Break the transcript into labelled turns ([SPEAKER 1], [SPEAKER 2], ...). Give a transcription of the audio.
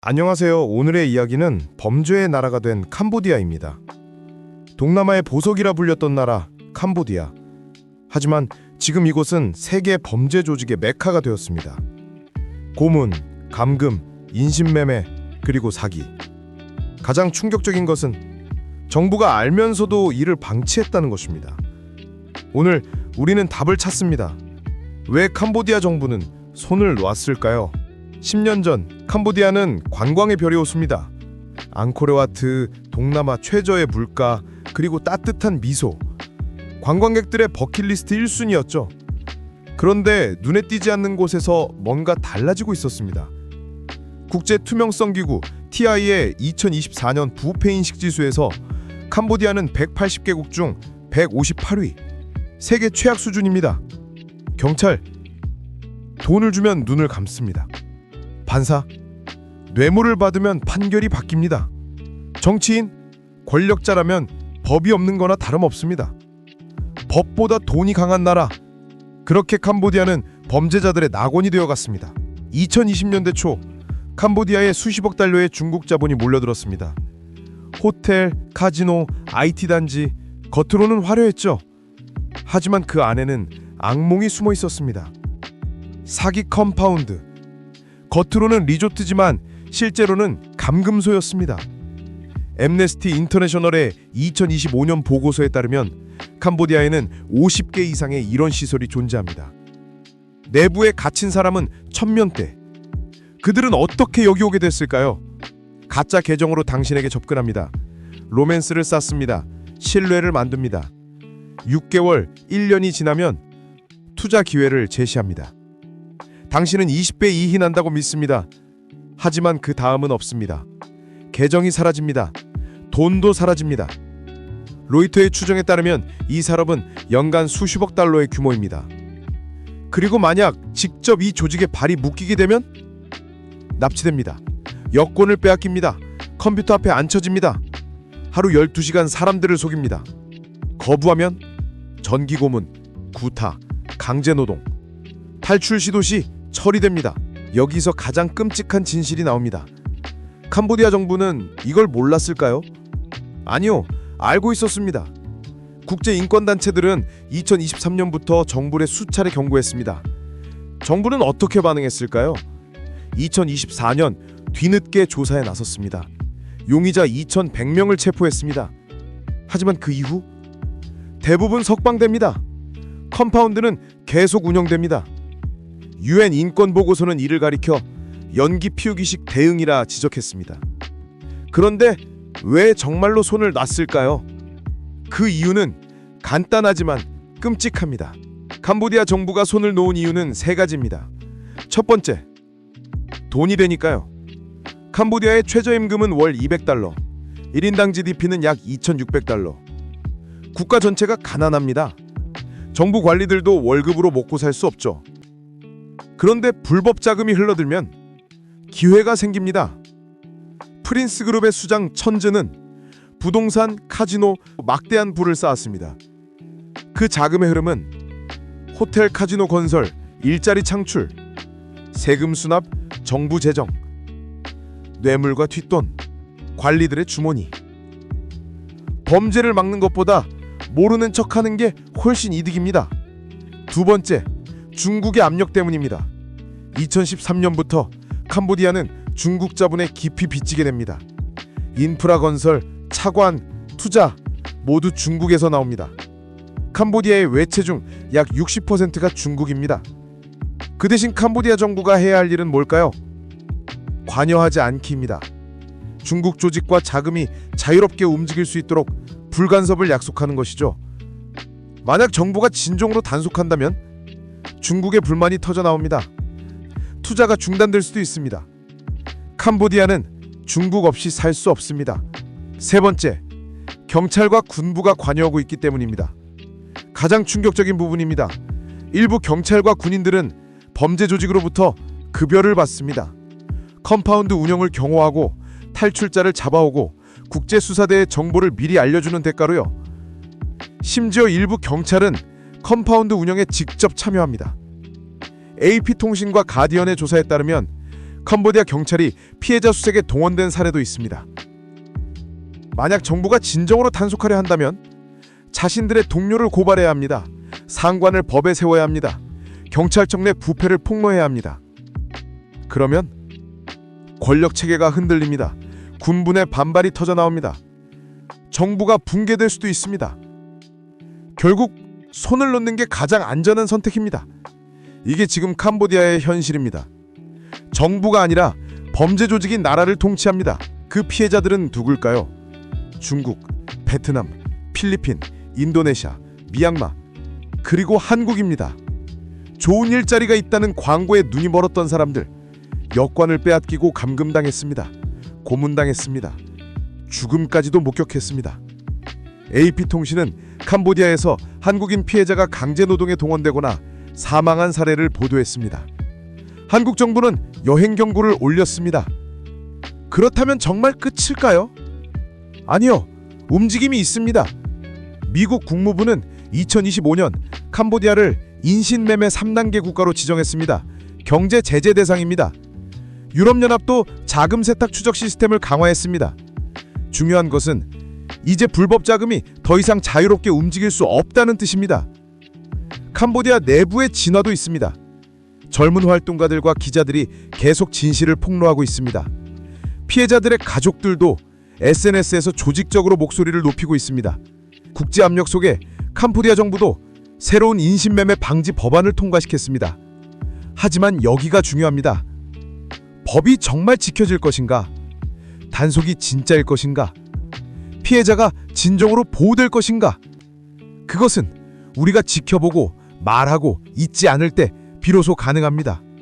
[SPEAKER 1] 안녕하세요. 오늘의 이야기는 범죄의 나라가 된 캄보디아입니다. 동남아의 보석이라 불렸던 나라 캄보디아. 하지만 지금 이곳은 세계 범죄 조직의 메카가 되었습니다. 고문, 감금, 인신매매, 그리고 사기. 가장 충격적인 것은 정부가 알면서도 이를 방치했다는 것입니다. 오늘 우리는 답을 찾습니다. 왜 캄보디아 정부는 손을 놨을까요? 10년 전 캄보디아는 관광의 별이 웃습니다. 앙코르와트, 동남아 최저의 물가, 그리고 따뜻한 미소. 관광객들의 버킷리스트 1순위였죠. 그런데 눈에 띄지 않는 곳에서 뭔가 달라지고 있었습니다. 국제 투명성 기구 TI의 2024년 부패인식 지수에서 캄보디아는 180개국 중 158위. 세계 최악 수준입니다. 경찰, 돈을 주면 눈을 감습니다. 판사, 뇌물을 받으면 판결이 바뀝니다. 정치인, 권력자라면 법이 없는 거나 다름없습니다. 법보다 돈이 강한 나라. 그렇게 캄보디아는 범죄자들의 낙원이 되어갔습니다. 2020년대 초 캄보디아에 수십억 달러의 중국 자본이 몰려들었습니다. 호텔, 카지노, IT 단지, 겉으로는 화려했죠. 하지만 그 안에는 악몽이 숨어 있었습니다. 사기 컴파운드. 겉으로는 리조트지만 실제로는 감금소였습니다. 엠네스티 인터내셔널의 2025년 보고서에 따르면 캄보디아에는 50개 이상의 이런 시설이 존재합니다. 내부에 갇힌 사람은 1000명대. 그들은 어떻게 여기 오게 됐을까요? 가짜 계정으로 당신에게 접근합니다. 로맨스를 쌓습니다. 신뢰를 만듭니다. 6개월, 1년이 지나면 투자 기회를 제시합니다. 당신은 20배 이익이 난다고 믿습니다. 하지만 그 다음은 없습니다. 계정이 사라집니다. 돈도 사라집니다. 로이터의 추정에 따르면 이 산업은 연간 수십억 달러의 규모입니다. 그리고 만약 직접 이 조직에 발이 묶이게 되면 납치됩니다. 여권을 빼앗깁니다. 컴퓨터 앞에 앉혀집니다. 하루 12시간 사람들을 속입니다. 거부하면 전기고문, 구타, 강제노동, 탈출 시도 시 처리됩니다. 여기서 가장 끔찍한 진실이 나옵니다. 캄보디아 정부는 이걸 몰랐을까요? 아니요, 알고 있었습니다. 국제인권단체들은 2023년부터 정부를 수차례 경고했습니다. 정부는 어떻게 반응했을까요? 2024년 뒤늦게 조사에 나섰습니다. 용의자 2100명을 체포했습니다. 하지만 그 이후 대부분 석방됩니다. 컴파운드는 계속 운영됩니다. UN 인권보고서는 이를 가리켜 연기 피우기식 대응이라 지적했습니다. 그런데 왜 정말로 손을 놨을까요? 그 이유는 간단하지만 끔찍합니다. 캄보디아 정부가 손을 놓은 이유는 세 가지입니다. 첫 번째, 돈이 되니까요. 캄보디아의 최저임금은 월 200달러, 1인당 GDP는 약 2600달러. 국가 전체가 가난합니다. 정부 관리들도 월급으로 먹고 살 수 없죠. 그런데 불법 자금이 흘러들면 기회가 생깁니다. 프린스 그룹의 수장 천즈는 부동산, 카지노, 막대한 부를 쌓았습니다. 그 자금의 흐름은 호텔 카지노 건설, 일자리 창출, 세금 수납, 정부 재정, 뇌물과 뒷돈, 관리들의 주머니. 범죄를 막는 것보다 모르는 척하는 게 훨씬 이득입니다. 두 번째, 중국의 압력 때문입니다. 2013년부터 캄보디아는 중국 자본에 깊이 빚지게 됩니다. 인프라 건설, 차관, 투자 모두 중국에서 나옵니다. 캄보디아의 외채 중 약 60%가 중국입니다. 그 대신 캄보디아 정부가 해야 할 일은 뭘까요? 관여하지 않기입니다. 중국 조직과 자금이 자유롭게 움직일 수 있도록 불간섭을 약속하는 것이죠. 만약 정부가 진정으로 단속한다면 중국의 불만이 터져 나옵니다. 투자가 중단될 수도 있습니다. 캄보디아는 중국 없이 살 수 없습니다. 세 번째, 경찰과 군부가 관여하고 있기 때문입니다. 가장 충격적인 부분입니다. 일부 경찰과 군인들은 범죄 조직으로부터 급여를 받습니다. 컴파운드 운영을 경호하고 탈출자를 잡아오고 국제수사대에 정보를 미리 알려주는 대가로요. 심지어 일부 경찰은 컴파운드 운영에 직접 참여합니다. AP통신과 가디언의 조사에 따르면
[SPEAKER 2] 캄보디아 경찰이 피해자 수색에 동원된 사례도 있습니다. 만약 정부가 진정으로 단속하려 한다면 자신들의 동료를 고발해야 합니다. 상관을 법에 세워야 합니다. 경찰청 내 부패를 폭로해야 합니다. 그러면 권력 체계가 흔들립니다. 군분의 반발이 터져 나옵니다. 정부가 붕괴될 수도 있습니다. 결국 손을 놓는 게 가장 안전한 선택입니다. 이게 지금 캄보디아의 현실입니다. 정부가 아니라 범죄 조직이 나라를 통치합니다. 그 피해자들은 누굴까요? 중국, 베트남, 필리핀, 인도네시아, 미얀마, 그리고 한국입니다. 좋은 일자리가 있다는 광고에 눈이 멀었던 사람들, 여권을 빼앗기고 감금당했습니다. 고문당했습니다. 죽음까지도 목격했습니다. AP통신은 캄보디아에서 한국인 피해자가 강제노동에 동원되거나 사망한 사례를 보도했습니다. 한국 정부는 여행 경고를 올렸습니다. 그렇다면 정말 끝일까요? 아니요, 움직임이 있습니다. 미국 국무부는 2025년 캄보디아를 인신매매 3단계 국가로 지정했습니다. 경제 제재 대상입니다. 유럽연합도 자금 세탁 추적 시스템을 강화했습니다. 중요한 것은 이제 불법 자금이 더 이상 자유롭게 움직일 수 없다는 뜻입니다. 캄보디아 내부의 진화도 있습니다. 젊은 활동가들과 기자들이 계속 진실을 폭로하고 있습니다. 피해자들의 가족들도 SNS에서 조직적으로 목소리를 높이고 있습니다. 국제 압력 속에 캄보디아 정부도 새로운 인신매매 방지 법안을 통과시켰습니다. 하지만 여기가 중요합니다. 법이 정말 지켜질 것인가? 단속이 진짜일 것인가? 피해자가 진정으로 보호될 것인가? 그것은 우리가 지켜보고 말하고 잊지 않을 때 비로소 가능합니다.